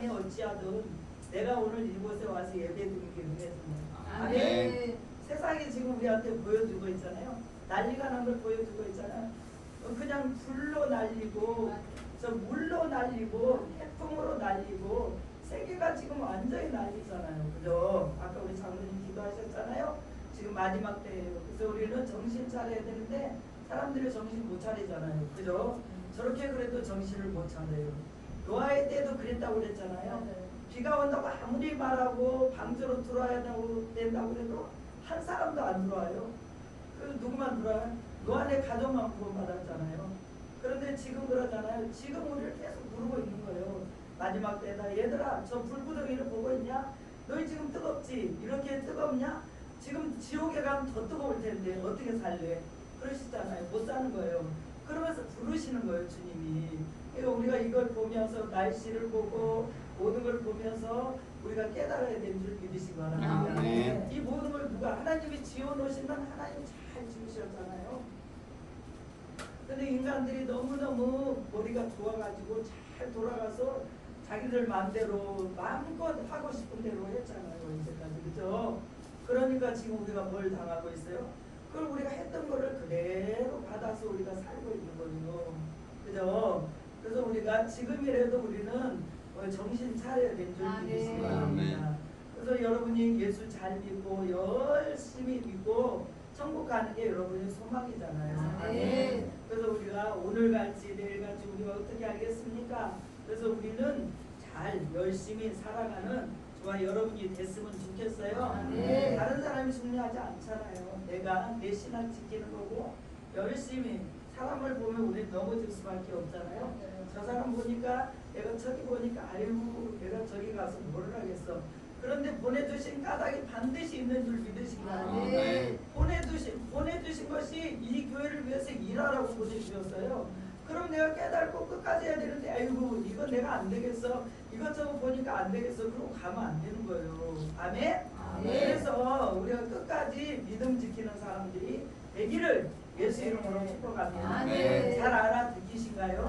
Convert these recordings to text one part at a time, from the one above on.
사람이 어찌하든 내가 오늘 이곳에 와서 예배드리기 위해서는 아멘. 세상이 지금 우리한테 보여주고 있잖아요. 난리가 난 걸 보여주고 있잖아요. 그냥 불로 날리고 저 물로 날리고 태풍으로 날리고 세계가 지금 완전히 난리잖아요. 그죠? 아까 우리 장로님 기도하셨잖아요. 지금 마지막 때예요. 그래서 우리는 정신 차려야 되는데 사람들이 정신 못 차리잖아요. 그죠? 저렇게 그래도 정신을 못 차려요. 노아의 때도 그랬다고 그랬잖아요. 비가 온다고 아무리 말하고 방주로 들어와야 된다고 그래도 한 사람도 안 들어와요. 그래서 누구만 들어와요? 노아의 가족만 구원받았잖아요. 그런데 지금 그러잖아요. 지금 우리를 계속 부르고 있는 거예요. 마지막 때다. 얘들아 저 불구덩이를 보고 있냐? 너희 지금 뜨겁지? 이렇게 뜨겁냐? 지금 지옥에 가면 더 뜨거울 텐데 어떻게 살래? 그러시잖아요. 못 사는 거예요. 그러면서 부르시는 거예요. 주님이. 그러니까 우리가 이걸 보면서 날씨를 보고 모든 걸 보면서 우리가 깨달아야 되는 줄 믿으시기 바랍니다. 이 모든 걸 누가 하나님이 지어놓으신 건 하나님이 잘 지으셨잖아요. 근데 인간들이 너무너무 머리가 좋아가지고 잘 돌아가서 자기들 마음대로 마음껏 하고 싶은 대로 했잖아요. 이제까지. 그죠? 그러니까 지금 우리가 뭘 당하고 있어요? 그걸 우리가 했던 거를 그대로 받아서 우리가 살고 있는 거예요. 그죠? 그래서 우리가 지금이라도 우리는 정신 차려야 되는 줄 믿으시기 바랍니다. 그래서 여러분이 예수 잘 믿고 열심히 믿고 천국 가는 게 여러분의 소망이잖아요. 아멘. 그래서 우리가 오늘같이 내일같이 우리가 어떻게 알겠습니까? 그래서 우리는 잘 열심히 살아가는 저와 여러분이 됐으면 좋겠어요. 다른 사람이 중요하지 않잖아요. 내가 내 신앙 지키는 거고 열심히 사람을 보면 우리 넘어질 수밖에 없잖아요. 저 사람 보니까 내가 저기 보니까 아이고 내가 저기 가서 뭘 하겠어. 그런데 보내주신 까닭이 반드시 있는 줄 믿으시기 바랍니다. 보내주신 것이 이 교회를 위해서 일하라고 보내주셨어요. 그럼 내가 깨닫고 끝까지 해야 되는데 아이고 이거 내가 안 되겠어. 이것저것 보니까 안 되겠어. 그럼 가면 안 되는 거예요. 아멘? 그래서 우리가 끝까지 믿음 지키는 사람들이 되기를 예수 이름으로 축복합니다. 잘 알아듣기신가요?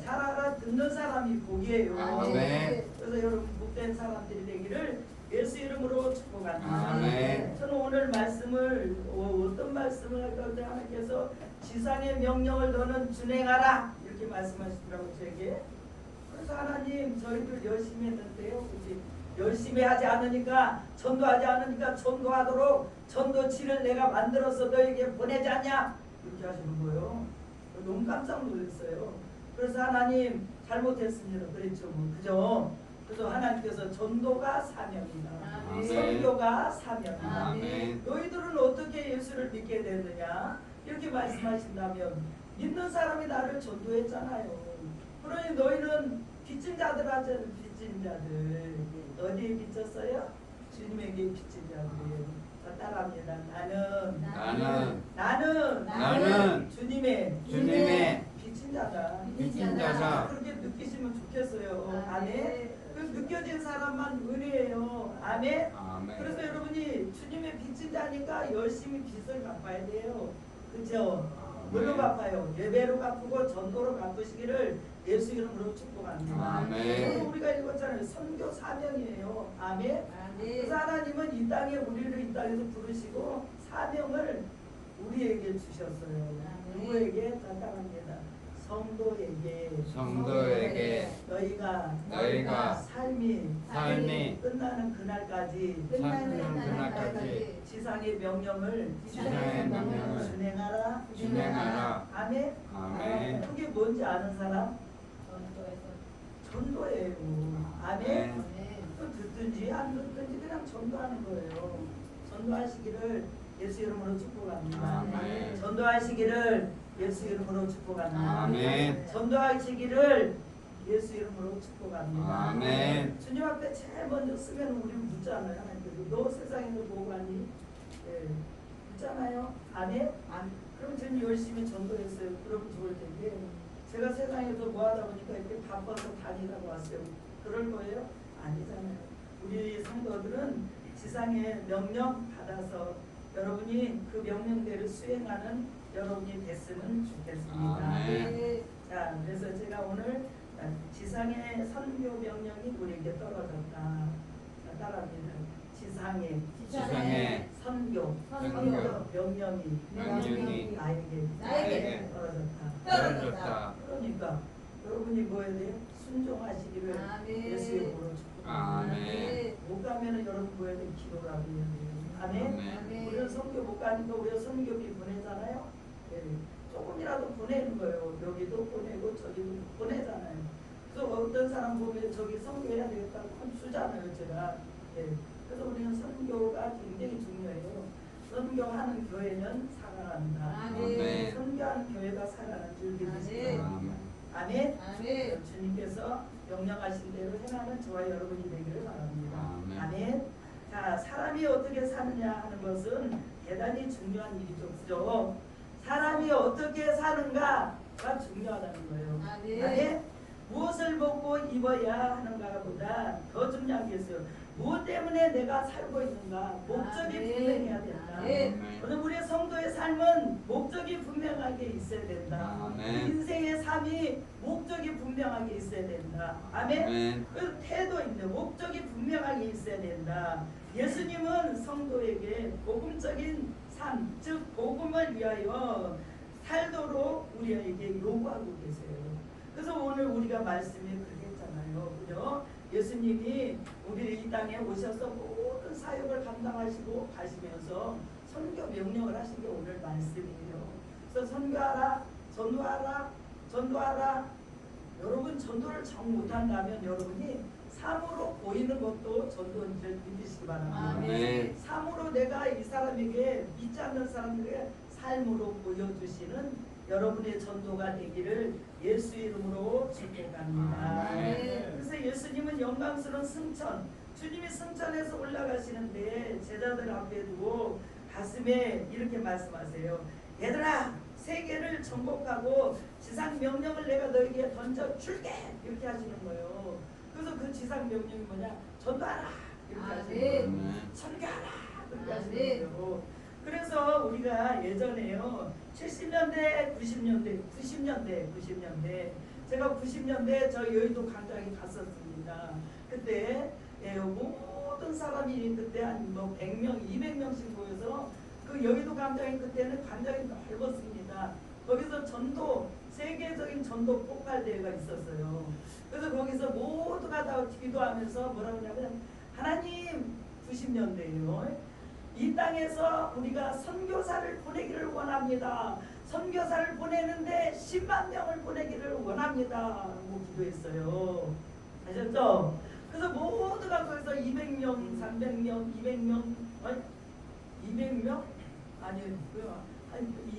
잘 알아듣는 사람이 복이에요. 그래서 여러분 복된 사람들이 되기를 예수 이름으로 축복합니다. 저는 오늘 말씀을 어떤 말씀을 할 건데 하나님께서 지상의 명령을 너는 준행하라 이렇게 말씀하시더라고요. 저에게. 그래서 하나님 저희들 열심히 했는데요. 열심히 하지 않으니까 전도하지 않으니까 전도하도록 전도치를 내가 만들어서 너에게 보내지 않냐 이렇게 하시는 거예요. 너무 깜짝 놀랐어요. 그래서 하나님 잘못했습니다. 그랬죠. 그죠? 그래서 하나님께서 전도가 사명이다. 선교가 사명이다. 너희들은 어떻게 예수를 믿게 됐느냐 이렇게 말씀하신다면 믿는 사람이 나를 전도했잖아요. 그러니 너희는 빚진 자들 하잖아요. 빚진 자들 어디에 빚졌어요? 주님에게 빚진 자들이에요. 따라합니다. 나는 주님의 빚진 자다. 그렇게 느끼시면 좋겠어요. 아멘. 느껴진 사람만 은혜예요. 아멘. 그래서 여러분이 주님의 빚진 자니까 열심히 빚을 갚아야 돼요. 그죠? 뭘로 갚아요? 예배로 갚고 전도로 갚으시기를 예수 이름으로 축복합니다. 그리고 우리가 읽었잖아요. 선교 사명이에요. 아멘. 그래서 하나님은 이 땅에 우리를 이 땅에서 부르시고 사명을 우리에게 주셨어요. 누구에게? 따라합니다. 성도에게 너희가 삶이 끝나는 그날까지 지상의 명령을 준행하라. 아멘. 그게 뭔지 아는 사람? 전도예요. 아멘. 또 듣든지 안 듣든지 그냥 전도하는 거예요. 전도하시기를 예수 이름으로 축복합니다. 전도하시기를 예수 이름으로 축복합니다. 전도하시기를 예수 이름으로 축복합니다. 주님 앞에 제일 먼저 쓰면 우리는 묻잖아요. 하나님께서 너 세상에서 뭐 가니? 묻잖아요. 아멘? 그럼 저는 열심히 전도했어요. 그럼 좋을 텐데 제가 세상에서 뭐 하다 보니까 이렇게 바빠서 다니다가 왔어요. 그럴 거예요? 아니잖아요. 우리 성도들은 지상의 명령 받아서 여러분이 그 명령대로 수행하는 여러분이 됐으면 좋겠습니다. 자, 그래서 제가 오늘 지상의 선교 명령이 우리에게 떨어졌다. 자, 따라합니다. 지상의 선교 명령이 나에게 떨어졌다. 그러니까 여러분이 뭐 해야 돼요? 순종하시기를 예수의 이름으로 축복합니다. 못 가면은 여러분 뭐 해야 돼요? 기도라도 해야 돼요. 아멘. 우리는 선교 못 가니까 우리가 선교비 보내잖아요. 네. 조금이라도 보내는 거예요. 여기도 보내고 저기도 보내잖아요. 그래서 어떤 사람 보면 저기 선교해야 되겠다고 주잖아요, 제가. 네. 그래서 우리는 선교가 굉장히 중요해요. 선교하는 교회는 살아난다. 선교하는 교회가 살아나는 줄 믿으시다. 아멘. 주님께서 명령하신 대로 행하는 저와 여러분이 되기를 바랍니다. 아멘. 자, 사람이 어떻게 사느냐 하는 것은 대단히 중요한 일이죠. 그죠? 사람이 어떻게 사는가가 중요하다는 거예요. 아멘. 무엇을 먹고 입어야 하는가 보다 더 중요한 게 있어요. 무엇 때문에 내가 살고 있는가? 목적이 분명해야 된다. 오늘 우리의 성도의 삶은 목적이 분명하게 있어야 된다. 인생의 삶이 목적이 분명하게 있어야 된다. 아멘. 그 태도인데 목적이 분명하게 있어야 된다. 예수님은 성도에게 복음적인 삶, 즉 복음을 위하여 살도록 우리에게 요구하고 계세요. 그래서 오늘 우리가 말씀이 그렇게 했잖아요. 그죠? 예수님이 우리 이 땅에 오셔서 모든 사역을 감당하시고 가시면서 선교 명령을 하신 게 오늘 말씀이에요. 그래서 선교하라, 전도하라. 여러분 전도를 정 못한다면 여러분이 삶으로 보이는 것도 전도인 줄 믿으시기 바랍니다. 삶으로 내가 이 사람에게 믿지 않는 사람들에게 삶으로 보여주시는 여러분의 전도가 되기를 예수 이름으로 축복합니다. 그래서 예수님은 영광스러운 승천, 주님이 승천해서 올라가시는데 제자들 앞에 두고 가슴에 이렇게 말씀하세요. 얘들아, 세계를 정복하고 지상 명령을 내가 너에게 던져줄게, 이렇게 하시는 거예요. 그래서 그 지상 명령이 뭐냐? 전도하라, 이렇게 하시는 거예요. 선교하라, 이렇게 하시는 거예요. 그래서 우리가 예전에요 70년대 90년대 제가 90년대 저 여의도 광장에 갔었습니다. 그때 모든 사람이 그때 한 뭐 100명 200명씩 모여서 그 여의도 광장이 그때는 광장이 넓었습니다. 거기서 전도 세계적인 전도 폭발 대회가 있었어요. 그래서 거기서 모두가 다 기도하면서 뭐라고 하냐면 하나님 90년대에요. 이 땅에서 우리가 선교사를 보내기를 원합니다. 선교사를 보내는데 10만 명을 보내기를 원합니다. 라고 기도했어요. 아셨죠? 그래서 모두가 거기서 200명, 300명, 200명, 200명? 아니,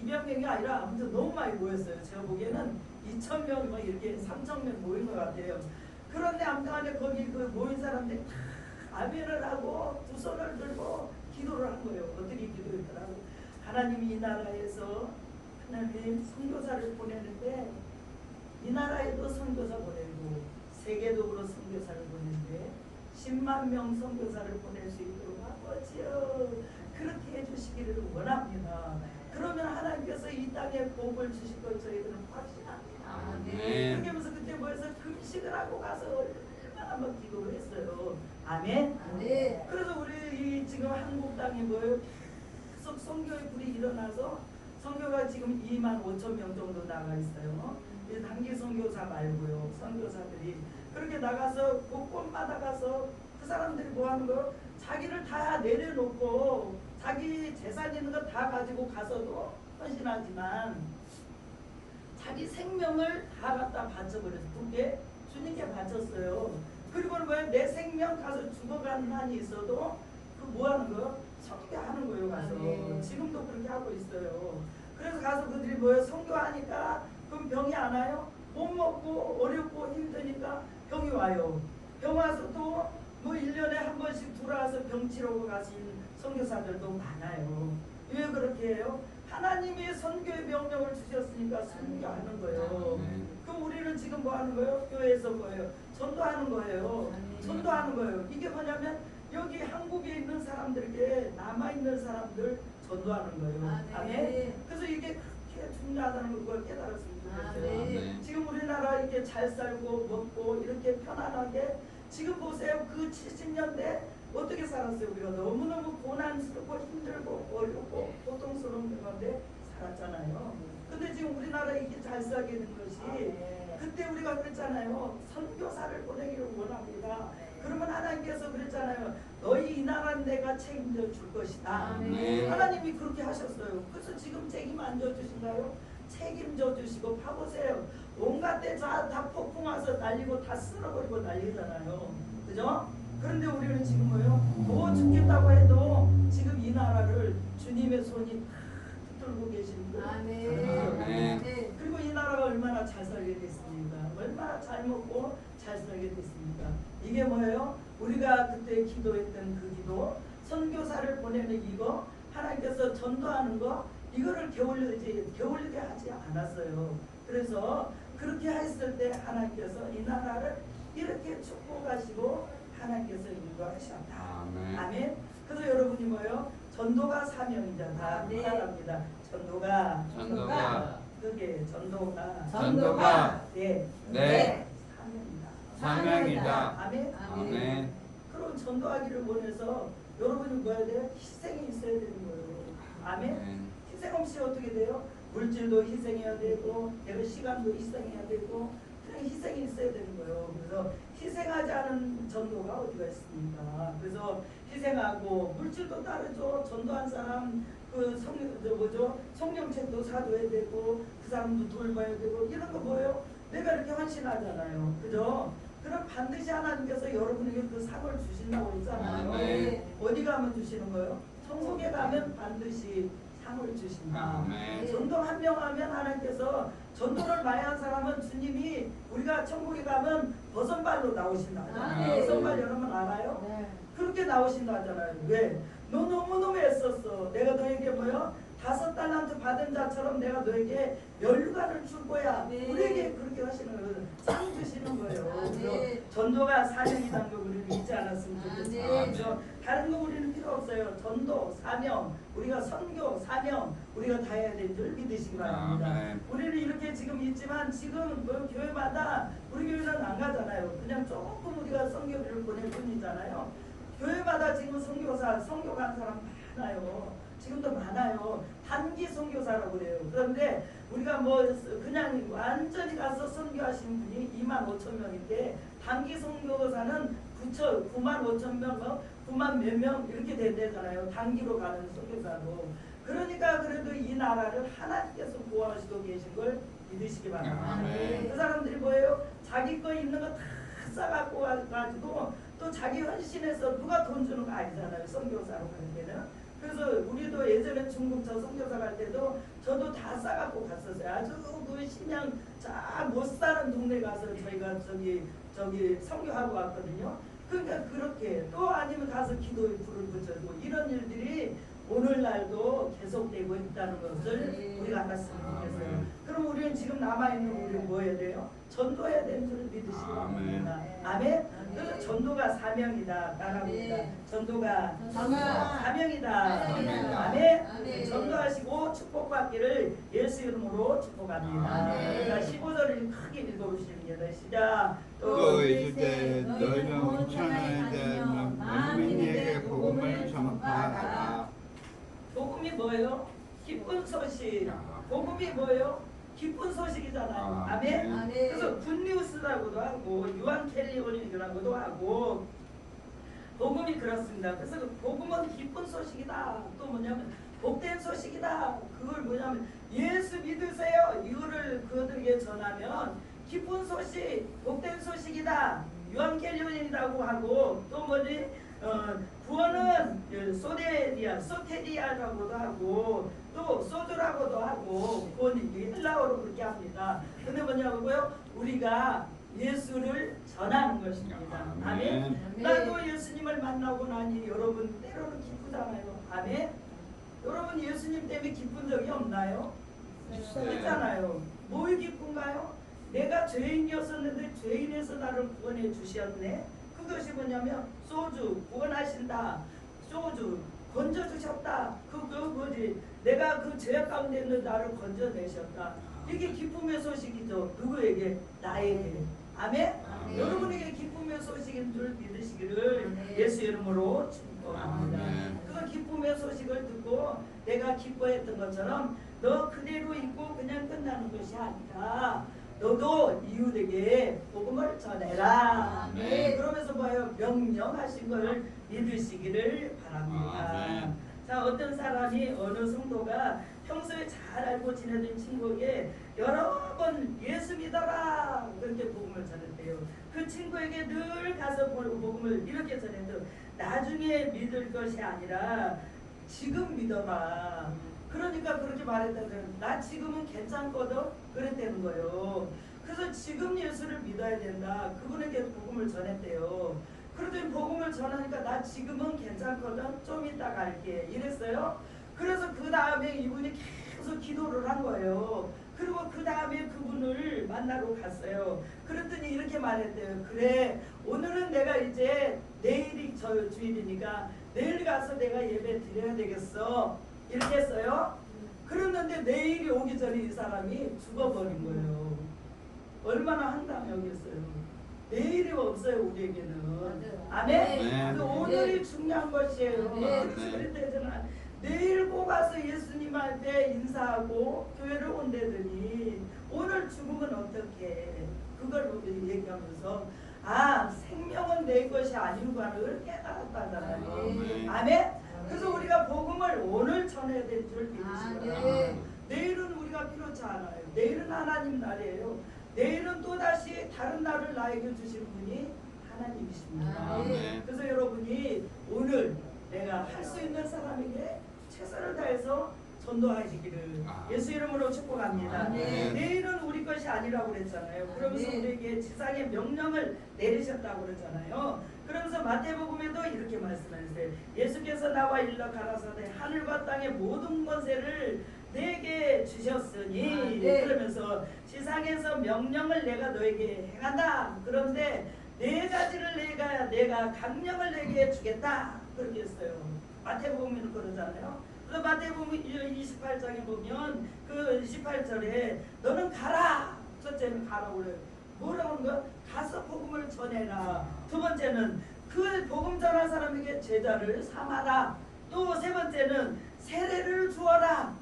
200명이 아니라 아무튼 너무 많이 모였어요. 제가 보기에는 2,000명, 막 이렇게 3,000명 모인 것 같아요. 그런데 아무튼 거기 그 모인 사람들이 다 아멘을 하고 두 손을 들고 기도를 한 거예요. 어떻게 기도했더라고? 하나님이 이 나라에서 하나님 선교사를 보내는데 이 나라에도 선교사 보내고 세계적으로 선교사를 보내는데 10만 명 선교사를 보낼 수 있도록 아버지여 그렇게 해주시기를 원합니다. 그러면 하나님께서 이 땅에 복을 주실 걸 저희들은 확신합니다. 그렇게 하면서 그때 모여서 금식을 하고 가서 얼마나 막 기도를 했어요. 아멘. 그래서 우리 지금 한국 땅에 뭐예요? 계속 선교의 불이 일어나서 선교가 지금 25,000명 정도 나가 있어요. 단기 선교사 말고요. 선교사들이 그렇게 나가서 곳곳마다 가서 그 사람들이 뭐 하는 거예요? 자기를 다 내려놓고 자기 재산 있는 거 다 가지고 가서도 헌신하지만 자기 생명을 다 갖다 바쳐버려서 그게 주님께 바쳤어요. 그리고는 뭐야? 내 생명 가서 죽어가는 한이 있어도 그 뭐 하는 거요? 선교하는 거예요. 가서 지금도 그렇게 하고 있어요. 그래서 가서 그들이 뭐예요? 선교하니까 그럼 병이 안 와요? 못 먹고 어렵고 힘드니까 병이 와요. 병 와서 또 뭐 1년에 한 번씩 돌아와서 병 치료고 가신 선교사들도 많아요. 왜 그렇게 해요? 하나님이 선교의 명령을 주셨으니까 선교하는 거예요. 그럼 우리는 지금 뭐 하는 거예요? 교회에서 뭐예요? 전도하는 거예요. 전도하는 거예요. 이게 뭐냐면 여기 한국에 있는 사람들에게 남아있는 사람들 전도하는 거예요. 아멘. 그래서 이게 이렇게 중요하다는 걸 깨달았으면 좋겠어요. 네. 지금 우리나라 이렇게 잘 살고 먹고 이렇게 편안하게 지금 보세요. 그 70년대 어떻게 살았어요? 우리가 너무너무 고난스럽고 힘들고 어렵고 고통스러운 가운데 살았잖아요. 근데 지금 우리나라 이렇게 잘 살게 된 것이 그때 우리가 그랬잖아요. 선교사를 보내기를 원합니다. 그러면 하나님께서 그랬잖아요. 너희 이 나라는 내가 책임져 줄 것이다. 하나님이 그렇게 하셨어요. 그래서 지금 책임 안 져주신가요? 책임져 주시고 봐보세요. 온갖 데 다 폭풍 와서 날리고 다 쓸어버리고 난리잖아요. 그죠? 그런데 우리는 지금 뭐예요? 더 죽겠다고 해도 지금 이 나라를 주님의 손이 다 붙들고 계시는 거예요. 그리고 이 나라가 얼마나 잘 살게 됐습니까? 얼마나 잘 먹고 잘 살게 됐습니까? 이게 뭐예요? 우리가 그때 기도했던 그 기도, 선교사를 보내는 이거, 하나님께서 전도하는 거, 이거를 게을리게 하지 않았어요. 그래서 그렇게 했을 때 하나님께서 이 나라를 이렇게 축복하시고 하나님께서 인도하셨다. 아멘. 그래서 여러분이 뭐예요? 전도가 사명이다. 다 따라합니다. 전도가 그게 전도가 네 사명이다. 아멘. 그럼 전도하기를 원해서 여러분이 뭐 해야 돼요? 희생이 있어야 되는 거예요. 아멘. 희생 없이 어떻게 돼요? 물질도 희생해야 되고 내가 시간도 희생해야 되고 그냥 희생이 있어야 되는 거예요. 그래서 희생하지 않은 전도가 어디가 있습니까? 그래서 희생하고 물질도 따르죠. 전도한 사람 그 성령책도 사줘야 되고 그 사람도 돌봐야 되고 이런 거 뭐예요? 내가 이렇게 헌신하잖아요. 그죠? 그럼 반드시 하나님께서 여러분에게 그 상을 주신다고 했잖아요. 어디 가면 주시는 거예요? 천국에 가면 반드시 상을 주신다. 전도 한 명 하면 하나님께서 전도를 많이 한 사람은 주님이 우리가 천국에 가면 버선발로 나오신다. 버선발 여러분 알아요? 그렇게 나오신다 하잖아요. 왜? 너 너무너무 애썼어. 내가 너에게 뭐요? 5달란트 받은 자처럼 내가 너에게 면류관을 줄 거야. 우리에게 그렇게 하시는 거예요. 상 주시는 거예요. 그래서 전도가 사명이라는 거 우리는 잊지 않았으면 좋겠어요. 그래서 다른 거 우리는 필요 없어요. 전도, 사명, 우리가 선교, 사명, 우리가 다 해야 될 줄 믿으시기 바랍니다. 우리는 이렇게 지금 있지만 지금 뭐 교회마다 우리 교회는 안 가잖아요. 그냥 조금 우리가 선교비를 보낼 뿐이잖아요. 교회마다 지금 선교 간 사람 많아요. 지금도 많아요. 단기 선교사라고 그래요. 그런데 우리가 뭐 그냥 완전히 가서 선교하신 분이 25,000명인데 단기 선교사는 95,000명, 9만 몇 명 이렇게 된대잖아요. 단기로 가는 선교사도. 그러니까 그래도 이 나라를 하나님께서 보호하시고 계신 걸 믿으시기 바랍니다. 그 사람들이 뭐예요? 자기 거 있는 거 다 싸갖고 가지고 또 자기 헌신해서 누가 돈 주는 거 아니잖아요. 선교사로 가는 데는. 그래서 우리도 예전에 중국 저 선교사 갈 때도 저도 다 싸갖고 갔었어요. 아주 그 신양 잘 못 사는 동네 가서 저희가 저기 선교하고 왔거든요. 그러니까 그렇게 또 아니면 가서 기도에 불을 붙여주고 이런 일들이 오늘날도 계속되고 있다는 것을 우리가 알았으면 좋겠어요. 그럼 우리는 지금 남아있는 우리는 뭐 해야 돼요? 전도해야 되는 줄 믿으시기 바랍니다. 아멘? 그래서 전도가 사명이다. 따라합니다. 전도가 사명이다. 아멘? 전도하시고 축복받기를 예수 이름으로 축복합니다. 그러니까 15절을 크게 읽어보시면 시작. 또 이르되 너희는 천하에 대한 만민에게 복음을 전파하라. 복음이 뭐예요? 기쁜 소식. 복음이 뭐예요? 기쁜 소식이잖아요. 아멘? 그래서 굿뉴스라고도 하고 유한켈리온이라고도 하고 복음이 그렇습니다. 그래서 복음은 기쁜 소식이다. 또 뭐냐면 복된 소식이다. 그걸 뭐냐면 예수 믿으세요. 이거를 그들에게 전하면 기쁜 소식, 복된 소식이다. 유한켈리온이라고 하고 또 뭐지? 구원은 소테리아라고도 하고 또 소주라고도 하고 구원이 헬라어로 그렇게 합니다. 근데 뭐냐고요? 우리가 예수를 전하는 것입니다. 아멘. 나도 예수님을 만나고 나니 여러분 때로는 기쁘잖아요. 아멘. 여러분 예수님 때문에 기쁜 적이 없나요? 있잖아요. 뭘 기쁜가요? 내가 죄인이었었는데 죄인에서 나를 구원해 주셨네. 그것이 뭐냐면 소주 구원하신다. 소주 건져주셨다. 그 뭐지? 내가 그 죄악 가운데 있는 나를 건져내셨다. 이게 기쁨의 소식이죠. 누구에게? 나에게. 아멘? 아멘. 여러분에게 기쁨의 소식인 줄 믿으시기를 아멘. 예수 이름으로 축복합니다. 아멘. 그 기쁨의 소식을 듣고 내가 기뻐했던 것처럼 너 그대로 있고 그냥 끝나는 것이 아니라 너도 이웃에게 복음을 전해라. 아멘. 그러면서 뭐예요? 명령하신 걸 믿으시기를 바랍니다. 아멘. 자, 어떤 사람이 어느 성도가 평소에 잘 알고 지내던 친구에게 여러 번 예수 믿어라 그렇게 복음을 전했대요. 그 친구에게 늘 가서 복음을 이렇게 전해도 나중에 믿을 것이 아니라 지금 믿어라. 그러니까 그렇게 말했다는 나 지금은 괜찮거든 그랬다는 거예요. 그래서 지금 예수를 믿어야 된다. 그분에게 복음을 전했대요. 그러더니 복음을 전하니까 나 지금은 괜찮거든 좀 이따 갈게 이랬어요. 그래서 그 다음에 이분이 계속 기도를 한 거예요. 그리고 그 다음에 그분을 만나러 갔어요. 그랬더니 이렇게 말했대요. 그래 오늘은 내가 이제 내일이 저 주일이니까 내일 가서 내가 예배 드려야 되겠어 이렇게 했어요. 그랬는데 내일이 오기 전에 이 사람이 죽어버린 거예요. 얼마나 황당하겠어요. 내일이 없어요 우리에게는. 맞아요. 아멘? 네. 그 오늘이 중요한 것이에요. 네. 그래서 그랬대잖아. 내일 꼭 가서 예수님한테 인사하고 교회를 온다더니 오늘 죽으면 어떡해. 그걸 얘기하면서 아 생명은 내 것이 아닌 거를 깨달았다잖아요. 아멘. 아멘? 그래서 우리가 복음을 오늘 전해야 될 줄 믿으시기 바랍니다. 네. 내일은 우리가 필요치 않아요. 내일은 하나님 날이에요. 내일은 또다시 다른 날을 나에게 주실 분이 하나님이십니다. 아멘. 그래서 여러분이 오늘 내가 할 수 있는 사람에게 최선을 다해서 전도하시기를 예수 이름으로 축복합니다. 아멘. 내일은 우리 것이 아니라고 그랬잖아요. 그러면서 아멘. 우리에게 지상의 명령을 내리셨다고 그랬잖아요. 그러면서 마태복음에도 이렇게 말씀하셨어요. 예수께서 나와 일러 가라사대 하늘과 땅의 모든 권세를 내게 주셨으니 네. 그러면서 지상에서 명령을 내가 너에게 행한다. 그런데 네 가지를 내가 강령을 내게 주겠다. 그렇게 했어요. 마태복음에는 그러잖아요. 그래서 마태복음 28장에 보면 그 18절에 너는 가라. 첫째는 가라고 그래요. 뭐라고 하는 거야? 가서 복음을 전해라. 두 번째는 그 복음 전한 사람에게 제자를 삼아라. 또 세 번째는 세례를 주어라.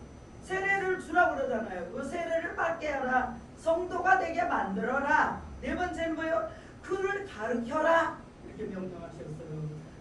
세례를 주라고 그러잖아요. 그 세례를 받게 하라. 성도가 되게 만들어라. 네 번째는 뭐예요? 그를 가르쳐라. 이렇게 명령하셨어요.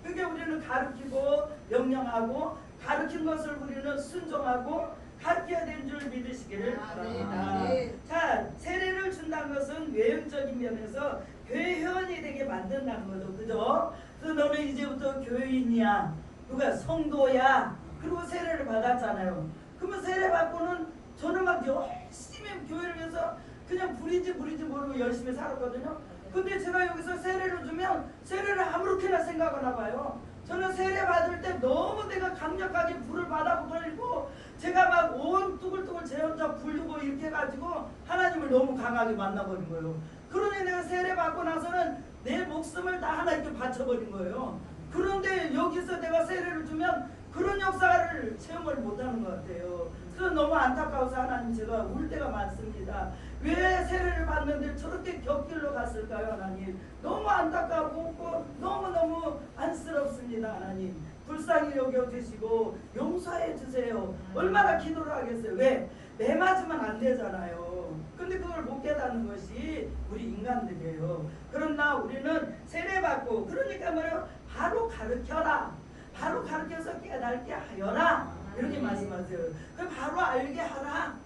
그러니까 우리는 가르치고 명령하고 가르친 것을 우리는 순종하고 가르쳐야 될 줄 믿으시기를 바랍니다. 네. 자, 세례를 준다는 것은 외형적인 면에서 교회 회원이 되게 만든다는 거죠. 그죠? 그래서 너는 이제부터 교인이야. 누가 성도야. 그리고 세례를 받았잖아요. 그러면 세례 받고는 저는 막 열심히 교회를 위해서 그냥 부리지 모르고 열심히 살았거든요. 근데 제가 여기서 세례를 주면 세례를 아무렇게나 생각하나 봐요. 저는 세례 받을 때 너무 내가 강력하게 불을 받아버리고 제가 막 온 뚜글뚜글 제 혼자 부르고 이렇게 해가지고 하나님을 너무 강하게 만나버린 거예요. 그러니 내가 세례 받고 나서는 내 목숨을 다 하나님께 바쳐버린 거예요. 그런데 여기서 내가 세례를 주면 그런 역사를 체험을 못하는 것 같아요. 그래서 너무 안타까워서 하나님 제가 울 때가 많습니다. 왜 세례를 받는데 저렇게 곁길로 갔을까요 하나님. 너무 안타까워 너무너무 안쓰럽습니다 하나님. 불쌍히 여겨주시고 용서해 주세요. 얼마나 기도를 하겠어요. 왜? 매 맞으면 안 되잖아요. 근데 그걸 못 깨닫는 것이 우리 인간들이에요. 그러나 우리는 세례받고 그러니까 뭐예요? 바로 가르쳐라. 바로 가르쳐서 깨닫게 하여라. 이렇게 말씀하세요. 그 바로 알게 하라.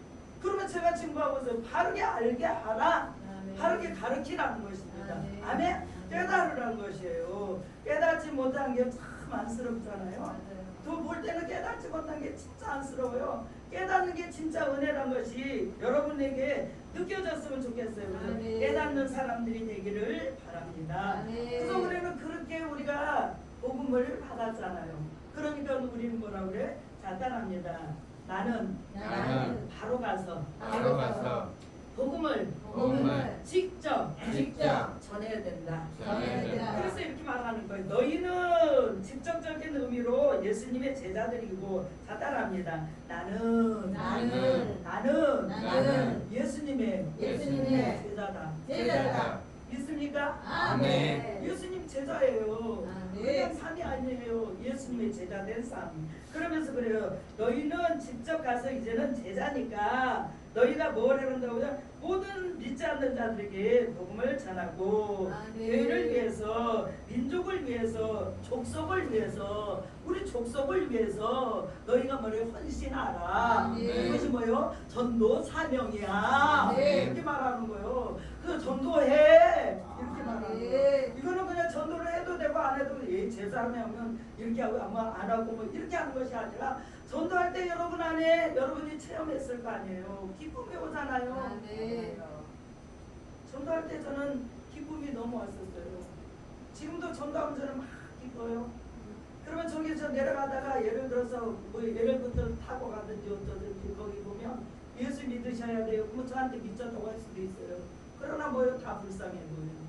그러면 제가 증거하고 있어요. 바르게 알게 하라. 바르게 가르치라는 것입니다. 아멘? 깨달으라는 것이에요. 깨닫지 못한 게 참 안쓰럽잖아요. 또 볼 때는 깨닫지 못한 게 진짜 안쓰러워요. 깨닫는 게 진짜 은혜란 것이 여러분에게 느껴졌으면 좋겠어요. 그래서 깨닫는 사람들이 되기를 바랍니다. 그래서 우리는 그렇게 우리가 복음을 받았잖아요. 그러니까 우리는 뭐라 그래? 간단합니다. 나는 바로 가서 복음을 직접 전해야 된다. 전해야 된다. 그래서 이렇게 말하는 거예요. 너희는 직접적인 의미로 예수님의 제자들이고 자 따라합니다. 나는 예수님의 제자다. 믿습니까? 아멘. 예수님 제자예요. 아멘. 그냥 삶이 아니에요. 예수님의 제자 된 삶. 그러면서 그래요. 너희는 직접 가서 이제는 제자니까 너희가 뭘 해낸다고요? 모든 믿지 않는 자들에게 복음을 전하고 교회를 위해서, 민족을 위해서, 족속을 위해서, 우리 족속을 위해서 너희가 뭐래요? 헌신하라. 이것이 뭐예요? 전도 사명이야. 이렇게 말하는 거예요. 그 전도해. 이렇게 말하는 거예요. 이거는 그냥 전도를 해도 되고 안 해도 제사람이 하면 이렇게 하고 안 하고 뭐 이렇게 하는 것이 아니라 전도할 때 여러분 안에 여러분이 체험했을 거 아니에요. 기쁨이 오잖아요. 전도할 때 저는 기쁨이 너무 왔었어요. 지금도 전도하면 저는 막 기뻐요. 그러면 저기서 내려가다가 예를 들어서 뭐 예를부터 타고 가든지 어쩌든지 거기 보면 예수 믿으셔야 돼요. 그러면 저한테 믿자고 할 수도 있어요. 그러나 뭐요? 다 불쌍해 보여요.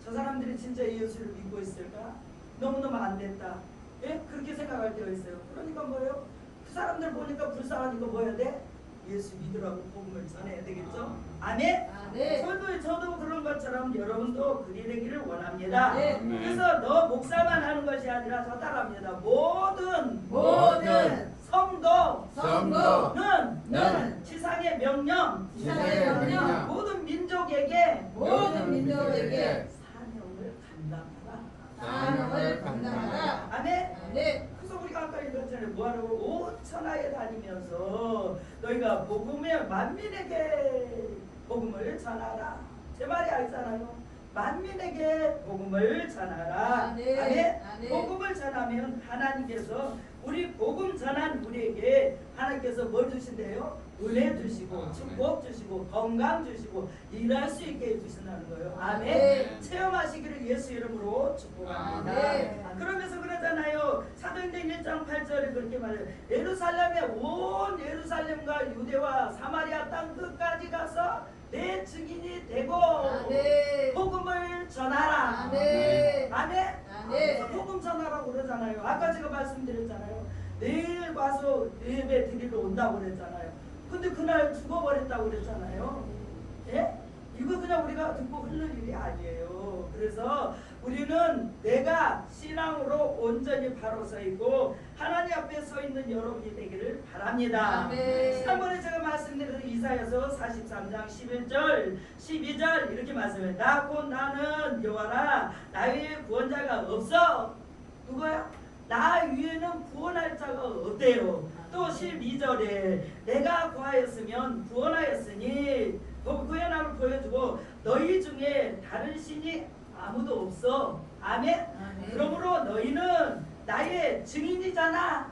저 사람들이 진짜 예수를 믿고 있을까? 너무너무 안 됐다. 예? 그렇게 생각할 때가 있어요. 그러니까 뭐예요? 그 사람들 보니까 불쌍하니까 뭐 해야 돼? 예수 믿으라고 복음을 전해야 되겠죠? 아멘? 저도 그런 것처럼 여러분도 그리 되기를 원합니다. 그래서 너 목사만 하는 것이 아니라 저 따라합니다. 모든 성도는 지상의 명령 모든 민족에게 사명을 감당하라. 아멘? 그래서 우리가 아까 읽었잖아요. 뭐하라고? 5천하에 다니면서 너희가 복음을 만민에게 복음을 전하라. 제 말이 알잖아요. 만민에게 복음을 전하라. 아멘? 복음을 전하면 하나님께서 우리 복음 전한 우리에게 하나님께서 뭘 주신대요? 은혜 주시고 축복 주시고 건강 주시고 일할 수 있게 해주신다는 거예요. 아멘. 체험하시기를 예수 이름으로 축복합니다. 그러면서 그러잖아요. 사도행전 1장 8절에 그렇게 말해요. 온 예루살렘과 유대와 사마리아 땅 끝까지 가서 내 증인이 되고 복음을 전하라. 아멘. 복음 전하라고 그러잖아요. 아까 제가 말씀드렸잖아요. 내일 와서 예배 드리러 온다고 그랬잖아요. 근데 그날 죽어버렸다고 그랬잖아요. 예? 이거 그냥 우리가 듣고 흘릴 일이 아니에요. 그래서 우리는 내가 신앙으로 온전히 바로 서 있고 하나님 앞에 서 있는 여러분이 되기를 바랍니다. 지난번에 제가 말씀드린 이사야서 43장 11절 12절 이렇게 말씀해요. 나 곧 나는 여호와라 나의 구원자가 없어. 누구야? 나 위에는 구원할 자가 없대요. 또 12절에 내가 구하였으면 구원하였으니 구원함을 보여주고 너희 중에 다른 신이 아무도 없어. 아멘? 그러므로 너희는 나의 증인이잖아.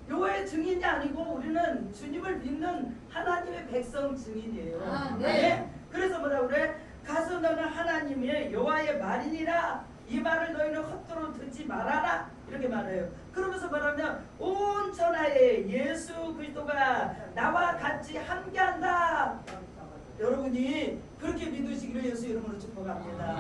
여호와의 증인이 아니고 우리는 주님을 믿는 하나님의 백성 증인이에요. 아멘? 그래서 뭐라 그래? 가서 너는 하나님의 여호와의 말이니라. 이 말을 너희는 헛되로 듣지 말아라. 이렇게 말해요. 그러면서 말하면 온 천하에 예수 그리스도가 나와 같이 함께한다. 여러분이 그렇게 믿으시기를 예수 이름으로 축복합니다.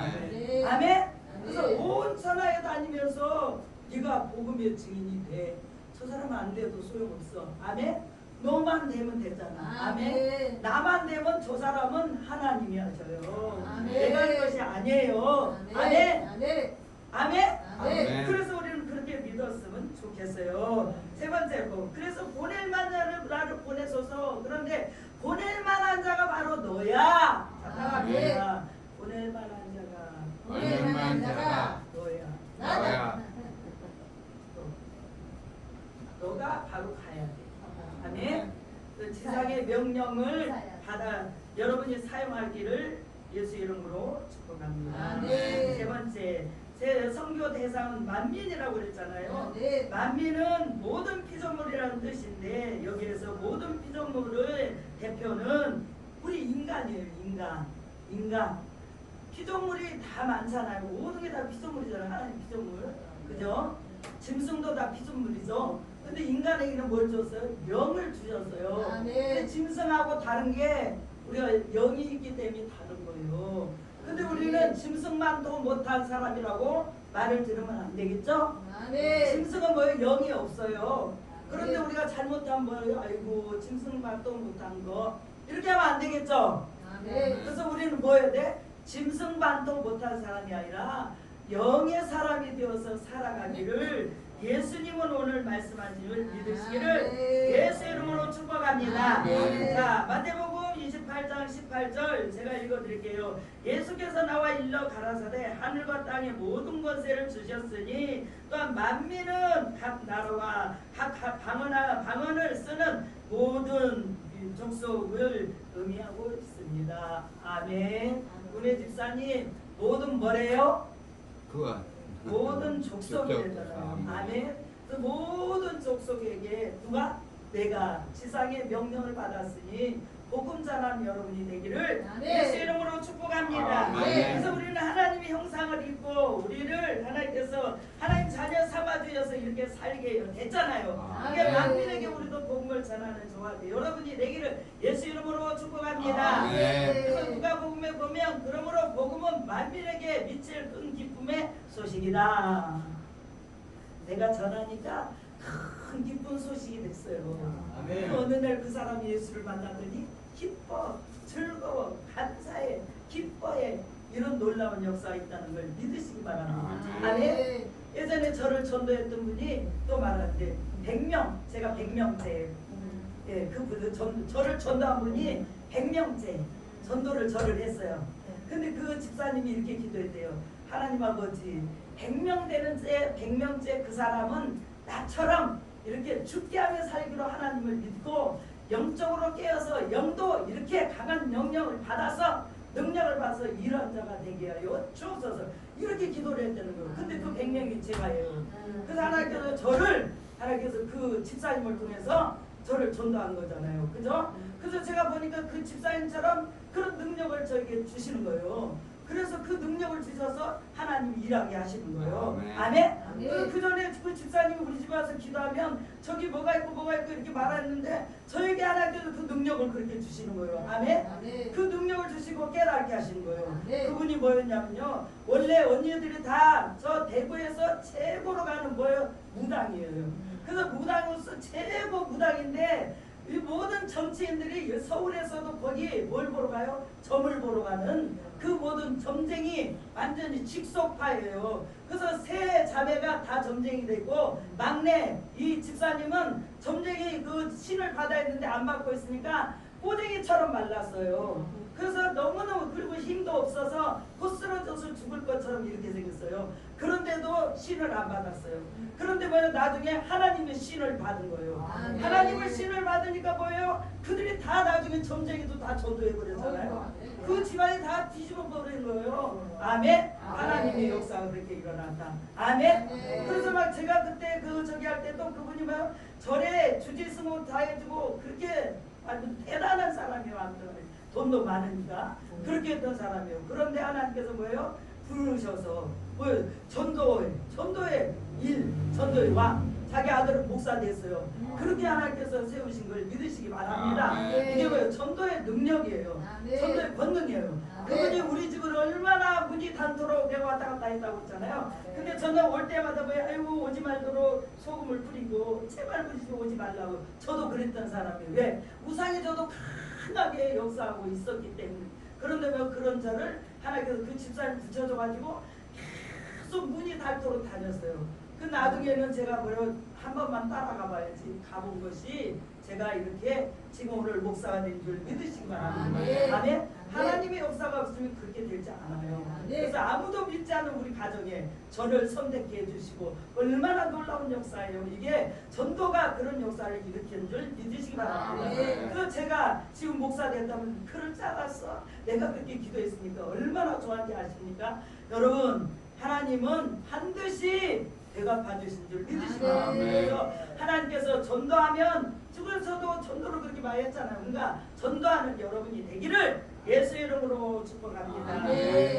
아멘. 그래서 온 천하에 다니면서 네가 복음의 증인이 돼. 저 사람은 안 돼도 소용없어. 아멘. 너만 되면 되잖아. 아멘. 나만 되면 저 사람은 하나님이 하셔요. 내가 할 것이 아니에요. 아멘. 아멘. 그래서 우리는 그렇게 믿었으면 좋겠어요. 세 번째 거. 그래서 보낼 만한 나를 보내소서. 그런데 보낼 만한 자가 바로 너야. 사랑합니다. 보낼 만한 자가 너야. 너가 바로 가야 돼. 아멘. 그 지상의 명령을 받아 여러분이 사용하기를 예수 이름으로 축복합니다. 세 번째, 제 선교 대상은 만민이라고 그랬잖아요. 만민은 모든 피조물이라는 뜻인데 여기에서 모든 피조물의 대표는 우리 인간이에요. 인간. 피조물이 다 많잖아요. 모든 게 다 피조물이잖아요. 하나님 피조물. 그죠? 짐승도 다 피조물이죠. 근데 인간에게는 뭘 줬어요? 영을 주셨어요. 근데 짐승하고 다른 게 우리가 영이 있기 때문에 다른 거예요. 근데 우리는 짐승만도 못한 사람이라고 말을 들으면 안 되겠죠? 짐승은 뭐예요? 영이 없어요. 그런데 우리가 잘못한 뭐예요? 아이고 짐승만도 못한 거 이렇게 하면 안 되겠죠? 그래서 우리는 뭐 해야 돼? 짐승만도 못한 사람이 아니라 영의 사람이 되어서 살아가기를 예수님은 오늘 말씀하시를 믿으시기를 예수 이름으로 축복합니다. 자, 마태복음 28장 18절 제가 읽어드릴게요. 예수께서 나와 일러 가라사대 하늘과 땅의 모든 권세를 주셨으니 또한 만민은 각 나라와 각 방언을 쓰는 모든 족속을 의미하고 있습니다. 아멘. 은혜 집사님 모든 뭐래요? 그거 모든 족속이잖아요. 아멘. 그 모든 족속에게 누가? 내가 지상의 명령을 받았으니 복음 전하는 여러분이 되기를 예수 이름으로 축복합니다. 그래서 우리는 하나님의 형상을 입고 우리를 하나님께서 하나님 자녀 삼아주셔서 이렇게 살게 됐잖아요. 이게 만민에게 우리도 복음을 전하는 조합이 여러분이 되기를 예수 이름으로 축복합니다. 그래서 누가복음에 보면 그러므로 복음은 만민에게 미칠 큰 기쁨의 소식이다. 내가 전하니까 큰 기쁜 소식이 됐어요. 어느 날 그 사람이 예수를 만나더니 기뻐, 즐거워, 감사해, 기뻐해 이런 놀라운 역사가 있다는 걸 믿으시기 바랍니다. 아멘. 예전에 저를 전도했던 분이 또 말하는데 100명, 제가 100명째 예, 그분 저를 전도한 분이 100명째 전도를 저를 했어요. 근데 그 집사님이 이렇게 기도했대요. 하나님 아버지 100명째 그 사람은 나처럼 이렇게 죽게 하며 살기로 하나님을 믿고 영적으로 깨어서 영도 이렇게 강한 영역을 받아서 능력을 받아서 이런 자가 되게 하여 주옵소서 이렇게 기도를 했다는 거예요. 근데 그 100명이 제가예요. 그래서 하나님께서 그 집사님을 통해서 저를 전도한 거잖아요. 그죠? 그래서 제가 보니까 그 집사님처럼 그런 능력을 저에게 주시는 거예요. 그래서 그 능력을 주셔서 하나님이 일하게 하시는 거예요. 아멘? 그 전에 그 집사님이 우리 집에 와서 기도하면 저기 뭐가 있고 이렇게 말했는데 저에게 하나님께서 그 능력을 그렇게 주시는 거예요. 아멘? 그 능력을 주시고 깨닫게 하시는 거예요. 그분이 뭐였냐면요. 원래 언니들이 다 저 대구에서 최고로 가는 뭐예요? 무당이에요. 그래서 무당으로서 최고 무당인데 이 모든 정치인들이 서울에서도 거기 뭘 보러 가요? 점을 보러 가는 그 모든 점쟁이 완전히 직속파예요. 그래서 세 자매가 다 점쟁이 되고 막내 이 집사님은 점쟁이 그 신을 받아야 했는데 안 받고 있으니까 꼬쟁이처럼 말랐어요. 그래서 너무너무 그리고 힘도 없어서 곧 쓰러져서 죽을 것처럼 이렇게 생겼어요. 그런데도 신을 안 받았어요. 그런데 뭐예요? 나중에 하나님의 신을 받은 거예요. 하나님의 신을 받으니까 뭐예요? 그들이 다 나중에 점쟁이도 다 전도해버렸잖아요. 그 집안이 다 뒤집어 버린 거예요. 아멘? 하나님의 역사가 그렇게 일어났다. 아멘? 그래서 막 제가 그때 그 저기 할 때도 그분이 막 절에 주지스모 다 해주고 그렇게 아주 대단한 사람이에요. 돈도 많으니까 그렇게 했던 사람이에요. 그런데 하나님께서 뭐예요? 부르셔서 뭐예요? 전도의 왕 자기 아들은 목사 됐어요. 그렇게 하나님께서 세우신 걸 믿으시기 바랍니다. 이게 뭐예요? 전도의 능력이에요. 전도의 권능이에요. 그분이 우리 집을 얼마나 문이 닿도록 내가 왔다 갔다 했다고 했잖아요. 근데 저는 올 때마다 뭐예요? 아이고 오지 말도록 소금을 뿌리고 제발 우리 오지 말라고. 저도 그랬던 사람이에요. 왜? 우상이 저도 강하게 역사하고 있었기 때문에. 그런데 왜 그런 저를 하나님께서 그 집사님 붙여줘가지고 계속 문이 닳도록 다녔어요. 그 나중에는 제가 뭐라고 한 번만 따라가 봐야지 가본 것이 제가 이렇게 지금 오늘 목사가 된 줄 믿으시기 바랍니다. 아멘? 하나님의 역사가 없으면 그렇게 되지 않아요. 그래서 아무도 믿지 않는 우리 가정에 저를 선택해 주시고 얼마나 놀라운 역사예요. 이게 전도가 그런 역사를 일으키는 줄 믿으시기 바랍니다. 그래서 제가 지금 목사 됐다면 그를 잘랐어. 내가 그렇게 기도했으니까 얼마나 좋아하는지 아십니까? 여러분 하나님은 반드시 대답해 주신 줄 믿으시기 바랍니다. 그래서 하나님께서 전도하면 죽어서도 전도를 그렇게 많이 했잖아요. 그러니까 전도하는 여러분이 되기를 예수 이름으로 축복합니다.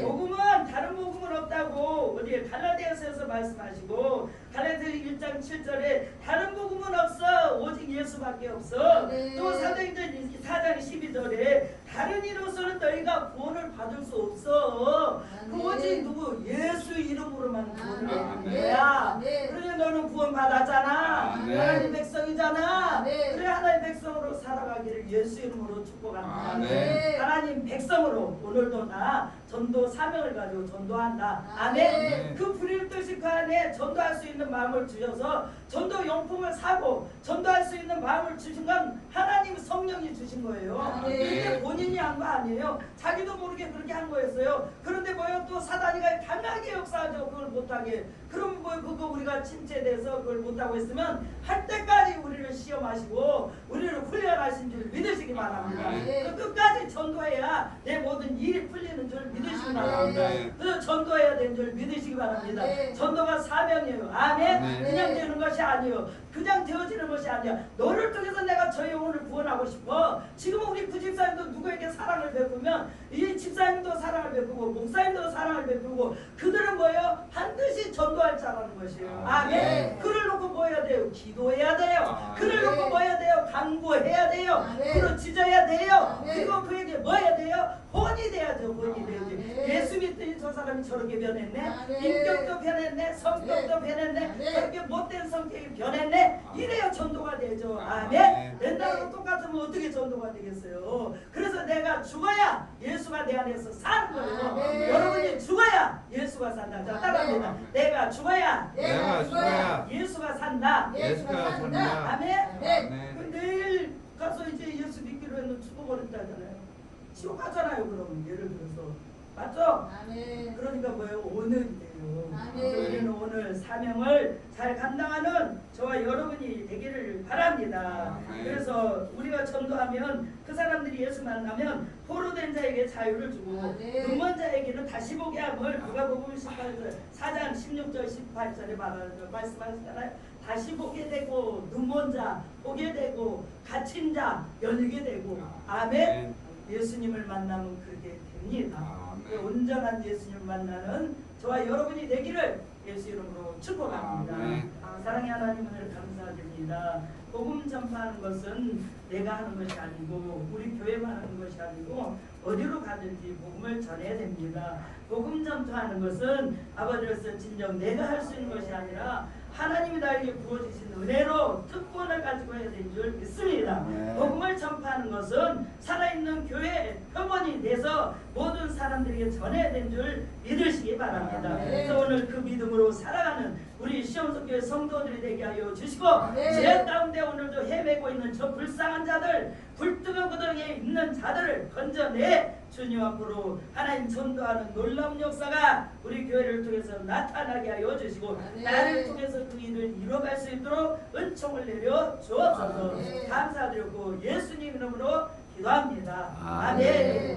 복음은 다른 복음은 없다고 우리 갈라디아서에서 말씀하시고 갈라디아 1장 7절에 다른 복음은 없어 오직 예수밖에 없어. 또 사도행전 4장 12절에 다른 이로서는 너희가 구원을 받을 수 없어. 그 오직 누구? 예수 이름으로만 구원을 받는 거야. 그러니 너는 구원 받았잖아. 하나님 백성이잖아. 그래 하나님 백성으로 살아가기를 예수 이름으로 축복합니다. 하나님 백성으로 오늘도 나 전도 사명을 가지고 전도한다. 아멘. 그 불일 뜻이 그 안에 전도할 수 있는 마음을 주셔서 전도 용품을 사고 전도할 수 있는 마음을 주신 건 하나님 성령이 주신 거예요. 이게 본인이 한 거 아니에요. 자기도 모르게 그렇게 한 거였어요. 그런데 뭐요? 또 사단이가 강하게 역사하죠. 그걸 못하게. 그럼 뭐 그거 우리가 침체돼서 그걸 못하고 있으면 할 때까지 우리를 시험하시고 우리를 훈련하신 줄 믿으시기 바랍니다. 그 끝까지 전도해야 내 모든 일이 풀리는 줄 믿으시기 바랍니다. 그래서 전도해야 되는 줄 믿으시기 바랍니다. 전도가 사명이에요. 아멘. 그냥 되는 것이 아니에요. 그냥 되어지는 것이 아니야. 너를 통해서 내가 저 영혼을 구원하고 싶어. 지금 우리 부집사님도 누구에게 사랑을 베푸면 이 집사님도 사랑을 베푸고 목사님도 사랑을 베푸고 그들은 뭐예요? 반드시 전도할 자라는 것이에요. 아멘. 그를 놓고 뭐 해야 돼요? 기도해야 돼요. 그를 놓고 뭐 해야 돼요? 강구해야 돼요. 부르짖어야 돼요. 그리고 그에게 뭐 해야 돼요? 혼이 돼야죠. 혼이 돼야지. 예수 믿더니 저 사람이 저렇게 변했네. 인격도 변했네. 성격도 변했네. 저렇게 못된 성격이 변했네. 이래야 전도가 되죠. 아멘. 옛날하고 똑같으면 어떻게 전도가 되겠어요? 그래서 내가 죽어야 예수가 내 안에서 사는 거예요. 여러분이 죽어야 예수가 산다. 자, 따라합니다. 내가 죽어야 예수가 산다. 아멘. 그 내일 가서 이제 예수 믿기로 했는데 죽어버렸다잖아요. 지옥 가잖아요. 그러면 예를 들어서 맞죠? 그러니까 뭐예요? 오늘이에요. 우리는 오늘 사명을 잘 감당하는 저와 여러분이 되기를 바랍니다. 그래서 우리가 전도하면 그 사람들이 예수 만나면 포로된 자에게 자유를 주고 눈먼 자에게는 다시 보게 함을 누가복음 4장 16절 18절에 말씀하시잖아요. 다시 보게 되고 눈먼 자 보게 되고 갇힌 자 열리게 되고 아멘. 예수님을 만나면 그렇게 됩니다. 온전한 예수님을 만나는 저와 여러분이 되기를 예수 이름으로 축복합니다. 사랑의 하나님 오늘 감사드립니다. 복음 전파하는 것은 내가 하는 것이 아니고 우리 교회만 하는 것이 아니고 어디로 가든지 복음을 전해야 됩니다. 복음 전파하는 것은 아버지로서 진정 내가 할 수 있는 것이 아니라 하나님이 나에게 부어주신 은혜로 특권을 가지고 해야 되는 줄 믿습니다. 복음을 전파하는 것은 살아있는 교회 표본이 돼서 모든 사람들에게 전해야 되는 줄 믿으시기 바랍니다. 그래서 오늘 그 믿음으로 살아가는 우리 시험속교회 성도들이 되게 하여 주시고 제 가운데 오늘도 헤매고 있는 저 불쌍한 자들 굴뚝의 구덩이에 있는 자들을 건져내 주님 앞으로 하나님 전도하는 놀라운 역사가 우리 교회를 통해서 나타나게 하여 주시고 나를 통해서 그 일을 이뤄갈 수 있도록 은총을 내려 주옵소서. 감사드리고 예수님 이름으로 기도합니다. 아멘.